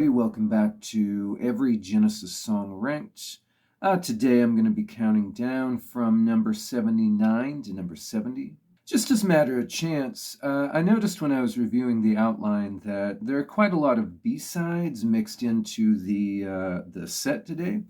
everybody. Welcome back to Every Genesis Song Ranked. Today I'm going to be counting down from number 79 to number 70. Just as a matter of chance, I noticed when I was reviewing the outline that there are quite a lot of B-sides mixed into the set today.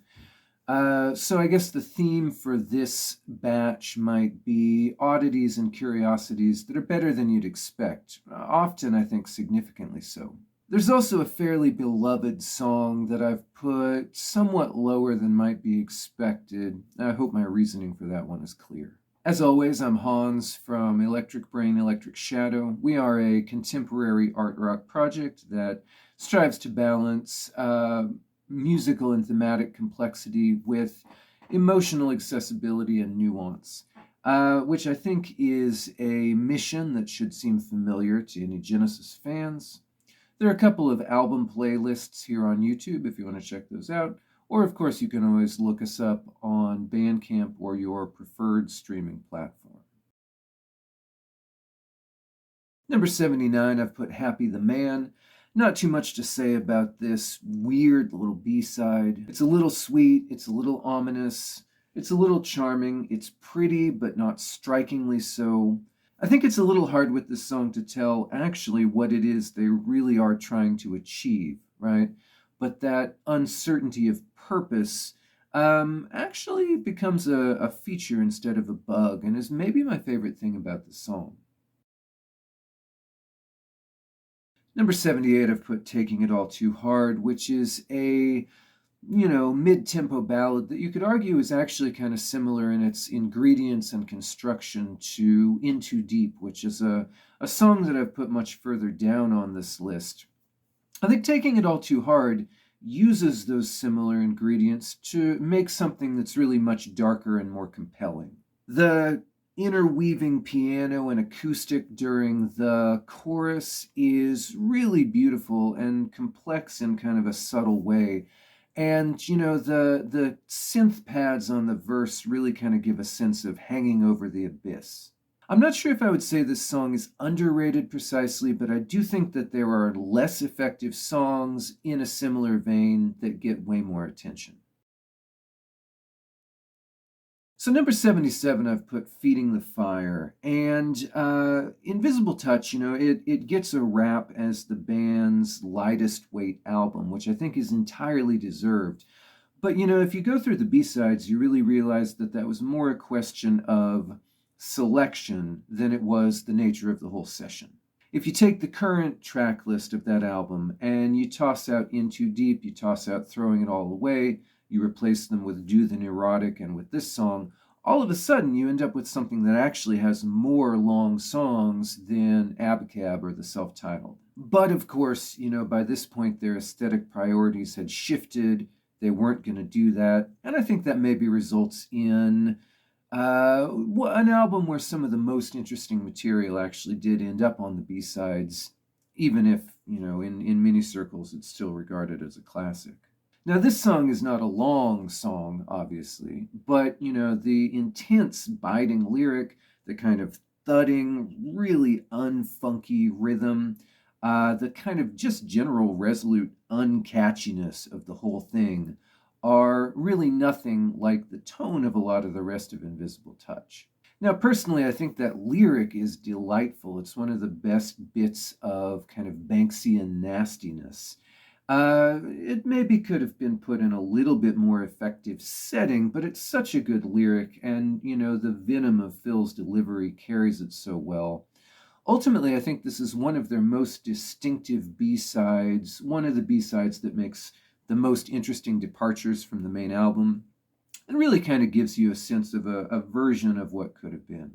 So I guess the theme for this batch might be oddities and curiosities that are better than you'd expect, often I think significantly so. There's also a fairly beloved song that I've put somewhat lower than might be expected. I hope my reasoning for that one is clear. As always, I'm Hans from Electric Brain, Electric Shadow. We are a contemporary art rock project that strives to balance musical and thematic complexity with emotional accessibility and nuance, which I think is a mission that should seem familiar to any Genesis fans. There are a couple of album playlists here on YouTube if you want to check those out. Or, of course, you can always look us up on Bandcamp or your preferred streaming platform. Number 79, I've put Happy the Man. Not too much to say about this weird little B-side. It's a little sweet, it's a little ominous, it's a little charming, it's pretty but not strikingly so. I think it's a little hard with this song to tell actually what it is they really are trying to achieve, right? But that uncertainty of purpose actually becomes a feature instead of a bug, and is maybe my favorite thing about the song. Number 78, I've put Taking It All Too Hard, which is a mid-tempo ballad that you could argue is actually kind of similar in its ingredients and construction to In Too Deep, which is a song that I've put much further down on this list. I think Taking It All Too Hard uses those similar ingredients to make something that's really much darker and more compelling. The interweaving piano and acoustic during the chorus is really beautiful and complex in kind of a subtle way. And, the synth pads on the verse really kind of give a sense of hanging over the abyss. I'm not sure if I would say this song is underrated precisely, but I do think that there are less effective songs in a similar vein that get way more attention. So number 77, I've put Feeding the Fire. And Invisible Touch, it gets a rap as the band's lightest weight album, which I think is entirely deserved. But, if you go through the B-sides, you really realize that that was more a question of selection than it was the nature of the whole session. If you take the current track list of that album and you toss out In Too Deep, you toss out Throwing It All Away, you replace them with Do the Neurotic and with this song, all of a sudden you end up with something that actually has more long songs than Abacab or the self-titled. But of course, by this point their aesthetic priorities had shifted. They weren't going to do that. And I think that maybe results in an album where some of the most interesting material actually did end up on the B-sides, even if, in many circles it's still regarded as a classic. Now, this song is not a long song, obviously, but, the intense, biting lyric, the kind of thudding, really unfunky rhythm, the kind of just general resolute uncatchiness of the whole thing are really nothing like the tone of a lot of the rest of Invisible Touch. Now, personally, I think that lyric is delightful. It's one of the best bits of kind of Banksian nastiness. It maybe could have been put in a little bit more effective setting, but it's such a good lyric, and, the venom of Phil's delivery carries it so well. Ultimately, I think this is one of their most distinctive B-sides, one of the B-sides that makes the most interesting departures from the main album, and really kind of gives you a sense of a version of what could have been.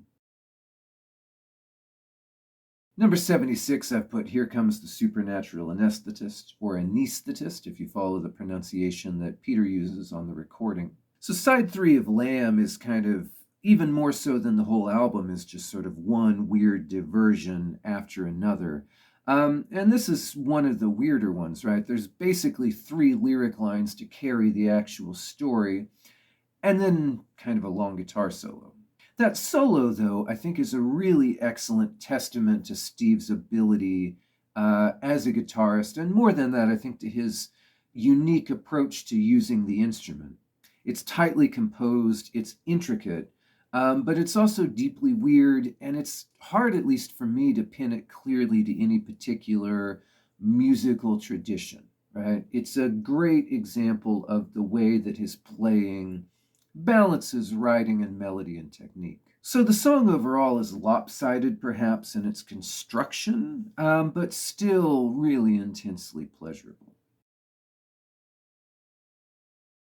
Number 76, I've put Here Comes the Supernatural Anaesthetist, or Anaesthetist, if you follow the pronunciation that Peter uses on the recording. So side 3 of Lamb is kind of, even more so than the whole album, is just sort of one weird diversion after another. And this is one of the weirder ones, right? There's basically 3 lyric lines to carry the actual story, and then kind of a long guitar solo. That solo, though, I think is a really excellent testament to Steve's ability as a guitarist, and more than that, I think to his unique approach to using the instrument. It's tightly composed, it's intricate, but it's also deeply weird, and it's hard, at least for me, to pin it clearly to any particular musical tradition, right? It's a great example of the way that his playing balances writing and melody and technique. So the song overall is lopsided, perhaps, in its construction, but still really intensely pleasurable.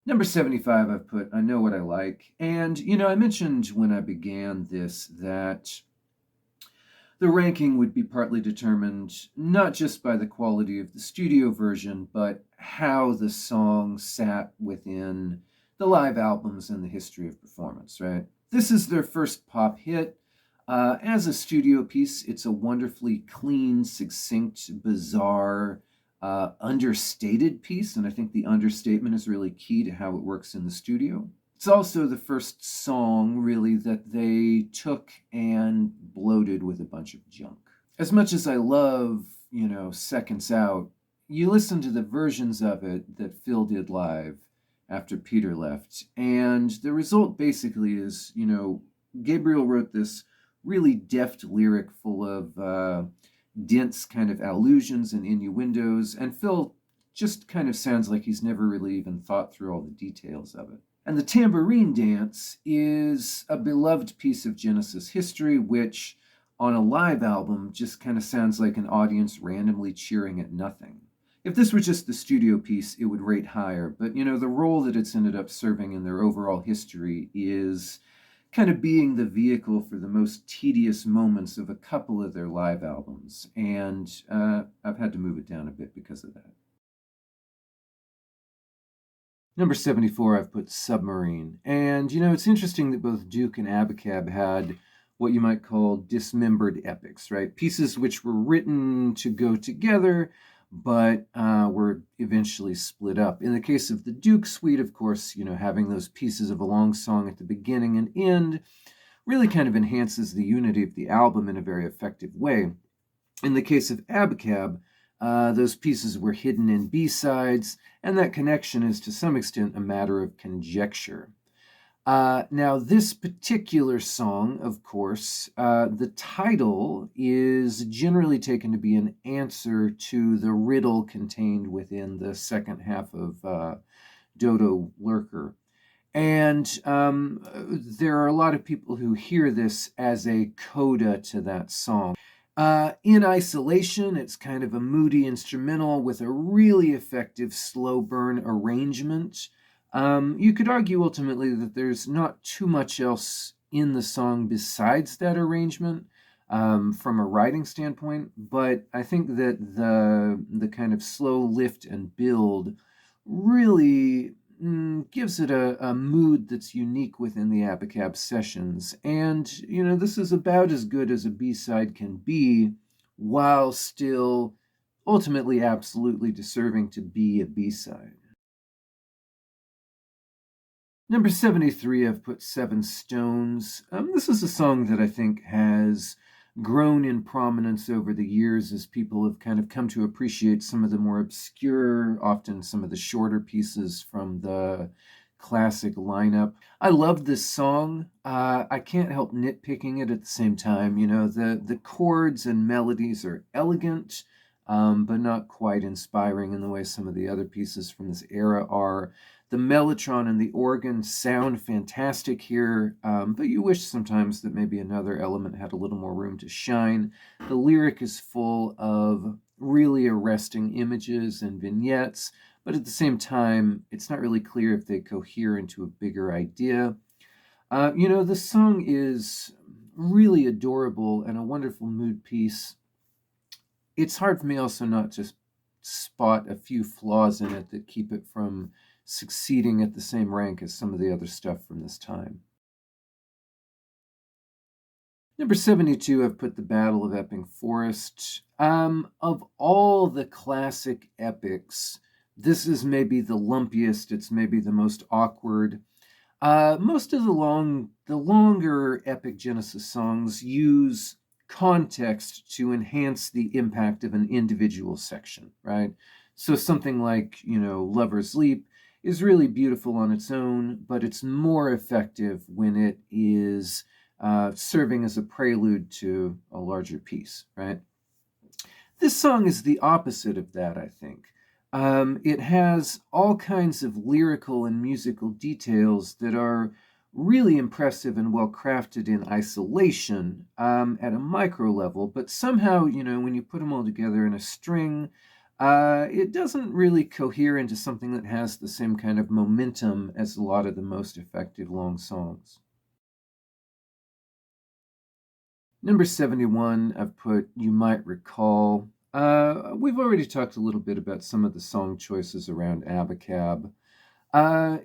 Number 75, I've put I Know What I Like. And, I mentioned when I began this that the ranking would be partly determined not just by the quality of the studio version, but how the song sat within the live albums and the history of performance, right? This is their first pop hit. As a studio piece, it's a wonderfully clean, succinct, bizarre, understated piece, and I think the understatement is really key to how it works in the studio. It's also the first song, really, that they took and bloated with a bunch of junk. As much as I love, Seconds Out, you listen to the versions of it that Phil did live after Peter left, and the result basically is, Gabriel wrote this really deft lyric full of dense kind of allusions and innuendos, and Phil just kind of sounds like he's never really even thought through all the details of it. And the tambourine dance is a beloved piece of Genesis history, which on a live album just kind of sounds like an audience randomly cheering at nothing. If this were just the studio piece, it would rate higher, but the role that it's ended up serving in their overall history is kind of being the vehicle for the most tedious moments of a couple of their live albums, and I've had to move it down a bit because of that. Number 74, I've put Submarine. And, it's interesting that both Duke and Abacab had what you might call dismembered epics, right? Pieces which were written to go together, but were eventually split up. In the case of the Duke suite, of course, having those pieces of a long song at the beginning and end really kind of enhances the unity of the album in a very effective way. In the case of Abacab, those pieces were hidden in B-sides, and that connection is to some extent a matter of conjecture. Now, this particular song, of course, the title is generally taken to be an answer to the riddle contained within the second half of Dodo Lurker. And there are a lot of people who hear this as a coda to that song. In isolation, it's kind of a moody instrumental with a really effective slow burn arrangement. You could argue ultimately that there's not too much else in the song besides that arrangement from a writing standpoint, but I think that the kind of slow lift and build really gives it a mood that's unique within the Abacab sessions. And, this is about as good as a B-side can be, while still ultimately absolutely deserving to be a B-side. Number 73, I've put Seven Stones. This is a song that I think has grown in prominence over the years as people have kind of come to appreciate some of the more obscure, often some of the shorter pieces from the classic lineup. I love this song. I can't help nitpicking it at the same time. The chords and melodies are elegant, but not quite inspiring in the way some of the other pieces from this era are. The mellotron and the organ sound fantastic here, but you wish sometimes that maybe another element had a little more room to shine. The lyric is full of really arresting images and vignettes, but at the same time, it's not really clear if they cohere into a bigger idea. The song is really adorable and a wonderful mood piece. It's hard for me also not to spot a few flaws in it that keep it from succeeding at the same rank as some of the other stuff from this time. Number 72, I've put The Battle of Epping Forest. Of all the classic epics, this is maybe the lumpiest, it's maybe the most awkward. Most of the longer epic Genesis songs use context to enhance the impact of an individual section, right? So something like, Lover's Leap is really beautiful on its own, but it's more effective when it is serving as a prelude to a larger piece, right? This song is the opposite of that, I think. It has all kinds of lyrical and musical details that are really impressive and well crafted in isolation at a micro level, but somehow, when you put them all together in a string, it doesn't really cohere into something that has the same kind of momentum as a lot of the most effective long songs. Number 71, I've put You Might Recall. We've already talked a little bit about some of the song choices around Abacab.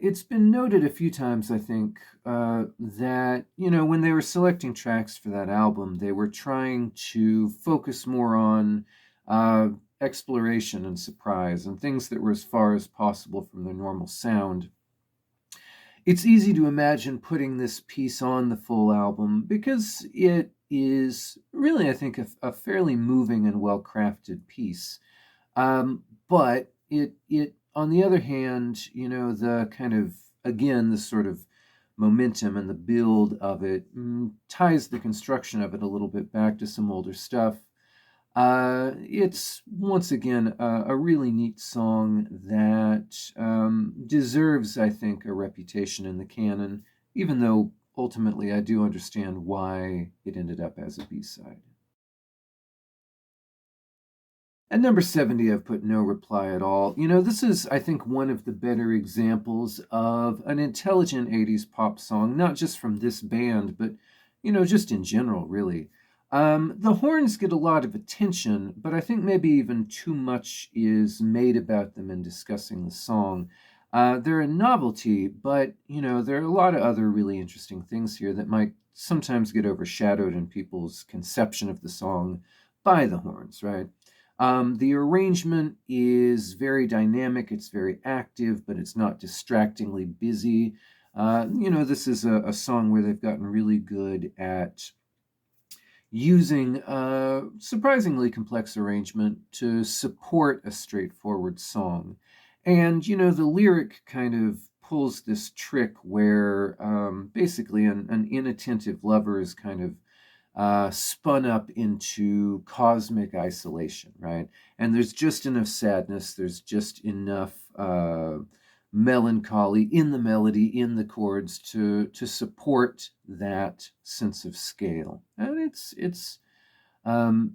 It's been noted a few times, I think, that, when they were selecting tracks for that album, they were trying to focus more on exploration and surprise and things that were as far as possible from their normal sound. It's easy to imagine putting this piece on the full album because it is really, I think, a fairly moving and well-crafted piece. But it, on the other hand, the kind of, again, the sort of momentum and the build of it ties the construction of it a little bit back to some older stuff. It's once again a really neat song that deserves, I think, a reputation in the canon, even though ultimately I do understand why it ended up as a B-side. At number 70, I've put No Reply at All. This is, I think, one of the better examples of an intelligent 80s pop song, not just from this band, but, just in general, really. The horns get a lot of attention, but I think maybe even too much is made about them in discussing the song. They're a novelty, but, there are a lot of other really interesting things here that might sometimes get overshadowed in people's conception of the song by the horns, right? The arrangement is very dynamic, it's very active, but it's not distractingly busy. This is a song where they've gotten really good at using a surprisingly complex arrangement to support a straightforward song. And, the lyric kind of pulls this trick where basically an inattentive lover is kind of spun up into cosmic isolation, right? And there's just enough sadness, there's just enough melancholy in the melody, in the chords to support that sense of scale. And it's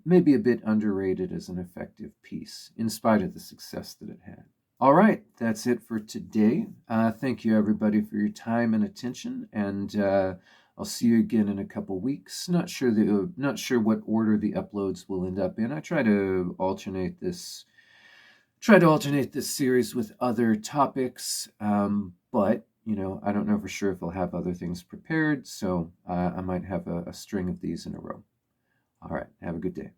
maybe a bit underrated as an effective piece, in spite of the success that it had. All right, that's it for today. Thank you, everybody, for your time and attention, and I'll see you again in a couple weeks. Not sure what order the uploads will end up in. I try to alternate this series with other topics, but I don't know for sure if I'll have other things prepared, so I might have a string of these in a row. All right, have a good day.